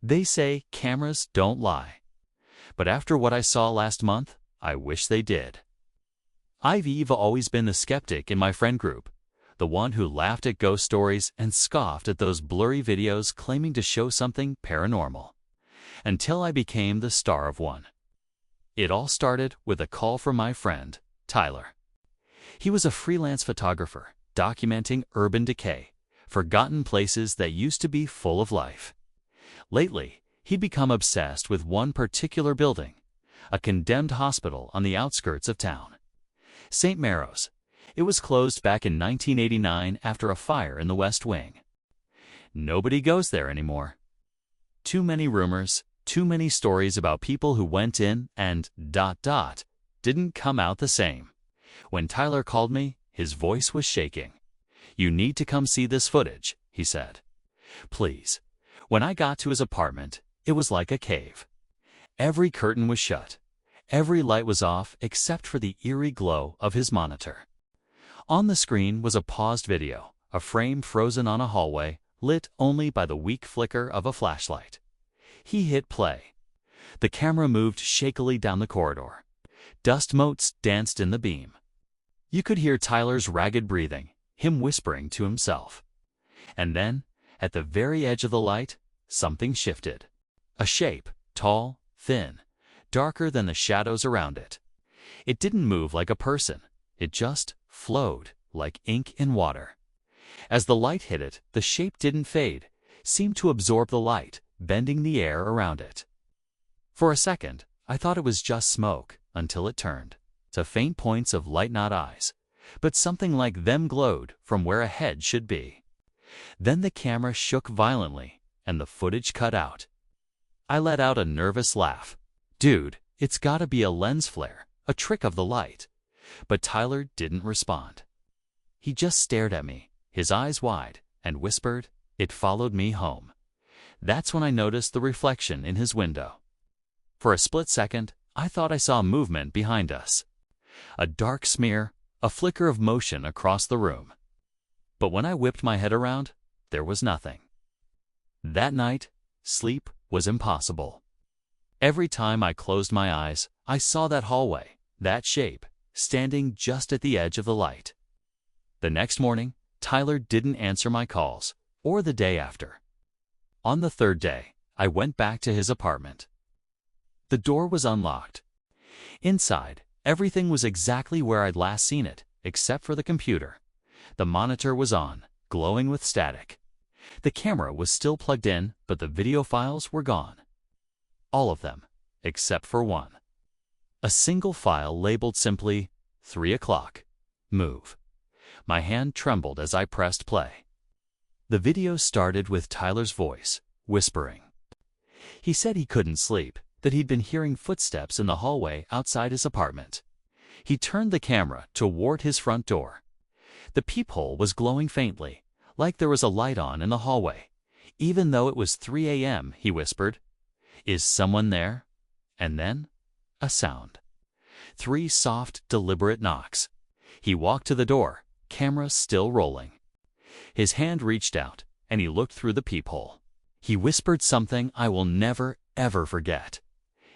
They say cameras don't lie. But after what I saw last month, I wish they did. I've always been the skeptic in my friend group, the one who laughed at ghost stories and scoffed at those blurry videos claiming to show something paranormal, until I became the star of one. It all started with a call from my friend, Tyler. He was a freelance photographer documenting urban decay, forgotten places that used to be full of life. Lately, he'd become obsessed with one particular building, a condemned hospital on the outskirts of town. St. Maro's. It was closed back in 1989 after a fire in the West Wing. Nobody goes there anymore. Too many rumors, too many stories about people who went in and ... didn't come out the same. When Tyler called me, his voice was shaking. "You need to come see this footage," he said. "Please." When I got to his apartment, it was like a cave. Every curtain was shut. Every light was off except for the eerie glow of his monitor. On the screen was a paused video, a frame frozen on a hallway, lit only by the weak flicker of a flashlight. He hit play. The camera moved shakily down the corridor. Dust motes danced in the beam. You could hear Tyler's ragged breathing, him whispering to himself. And then, at the very edge of the light, something shifted. A shape, tall, thin, darker than the shadows around it. It didn't move like a person. It just flowed like ink in water. As the light hit it, the shape didn't fade, seemed to absorb the light, bending the air around it. For a second, I thought it was just smoke, until it turned to faint points of light, not eyes, but something like them glowed from where a head should be. Then the camera shook violently, and the footage cut out. I let out a nervous laugh. "Dude, it's gotta be a lens flare, a trick of the light." But Tyler didn't respond. He just stared at me, his eyes wide, and whispered, "It followed me home." That's when I noticed the reflection in his window. For a split second, I thought I saw movement behind us. A dark smear, a flicker of motion across the room. But when I whipped my head around, there was nothing. That night, sleep was impossible. Every time I closed my eyes, I saw that hallway, that shape, standing just at the edge of the light. The next morning, Tyler didn't answer my calls, or the day after. On the third day, I went back to his apartment. The door was unlocked. Inside, everything was exactly where I'd last seen it, except for the computer. The monitor was on, glowing with static. The camera was still plugged in, but the video files were gone. All of them, except for one. A single file labeled simply, 3 o'clock. Move. My hand trembled as I pressed play. The video started with Tyler's voice, whispering. He said he couldn't sleep, that he'd been hearing footsteps in the hallway outside his apartment. He turned the camera toward his front door. The peephole was glowing faintly, like there was a light on in the hallway. Even though it was 3 a.m., he whispered, "Is someone there?" And then, a sound. 3 soft, deliberate knocks. He walked to the door, camera still rolling. His hand reached out, and he looked through the peephole. He whispered something I will never, ever forget.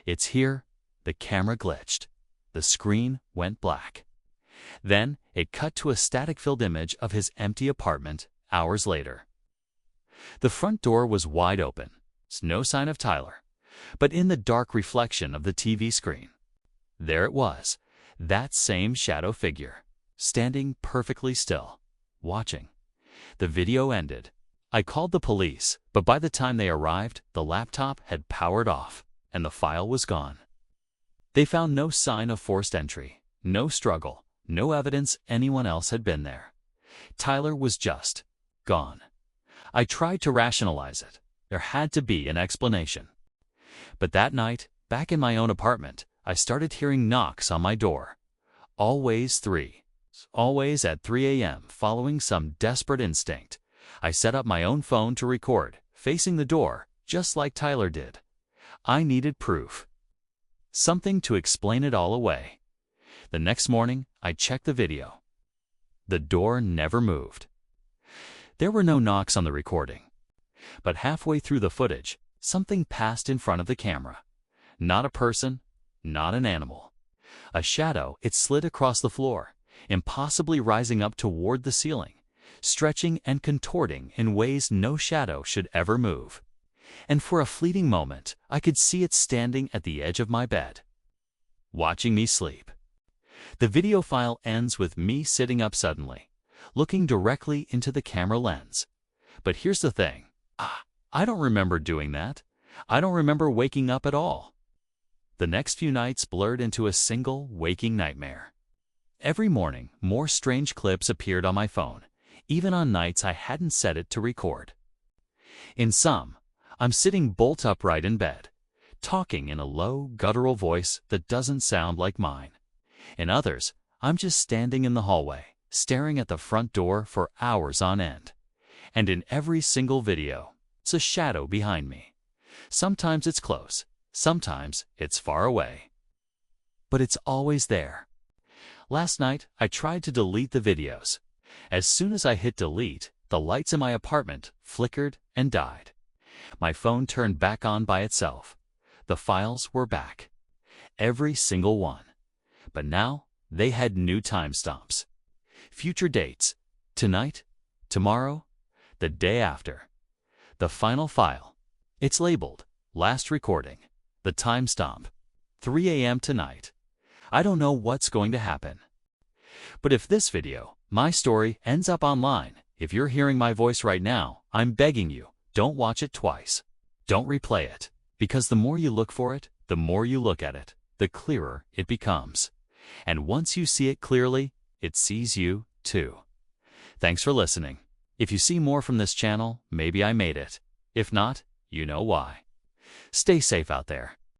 "It's here." The camera glitched. The screen went black. Then it cut to a static-filled image of his empty apartment hours later. The front door was wide open. No sign of Tyler. But in the dark reflection of the TV screen, there it was, that same shadow figure, standing perfectly still, watching. The video ended. I called the police, but by the time they arrived, the laptop had powered off, and the file was gone. They found no sign of forced entry, no struggle, no evidence anyone else had been there. Tyler was just gone. I tried to rationalize it. There had to be an explanation. But that night, back in my own apartment, I started hearing knocks on my door. Always at 3 a.m., following some desperate instinct. I set up my own phone to record, facing the door, just like Tyler did. I needed proof. Something to explain it all away. The next morning, I checked the video. The door never moved. There were no knocks on the recording. But halfway through the footage, something passed in front of the camera. Not a person, not an animal. A shadow, it slid across the floor, impossibly rising up toward the ceiling, stretching and contorting in ways no shadow should ever move. And for a fleeting moment, I could see it standing at the edge of my bed, watching me sleep. The video file ends with me sitting up suddenly, looking directly into the camera lens. But here's the thing. I don't remember doing that. I don't remember waking up at all. The next few nights blurred into a single waking nightmare. Every morning, more strange clips appeared on my phone, even on nights I hadn't set it to record. In some, I'm sitting bolt upright in bed, talking in a low, guttural voice that doesn't sound like mine. In others, I'm just standing in the hallway, staring at the front door for hours on end. And in every single video, it's a shadow behind me. Sometimes it's close, sometimes it's far away. But it's always there. Last night, I tried to delete the videos. As soon as I hit delete, the lights in my apartment flickered and died. My phone turned back on by itself. The files were back. Every single one. But now, they had new timestamps. Future dates. Tonight, tomorrow, the day after. The final file. It's labeled, last recording. The timestamp, 3 a.m. tonight. I don't know what's going to happen. But if this video, my story, ends up online, if you're hearing my voice right now, I'm begging you, don't watch it twice. Don't replay it. Because the more you look for it, the more you look at it, the clearer it becomes. And once you see it clearly, it sees you too. Thanks for listening. If you see more from this channel, maybe I made it. If not, you know why. Stay safe out there.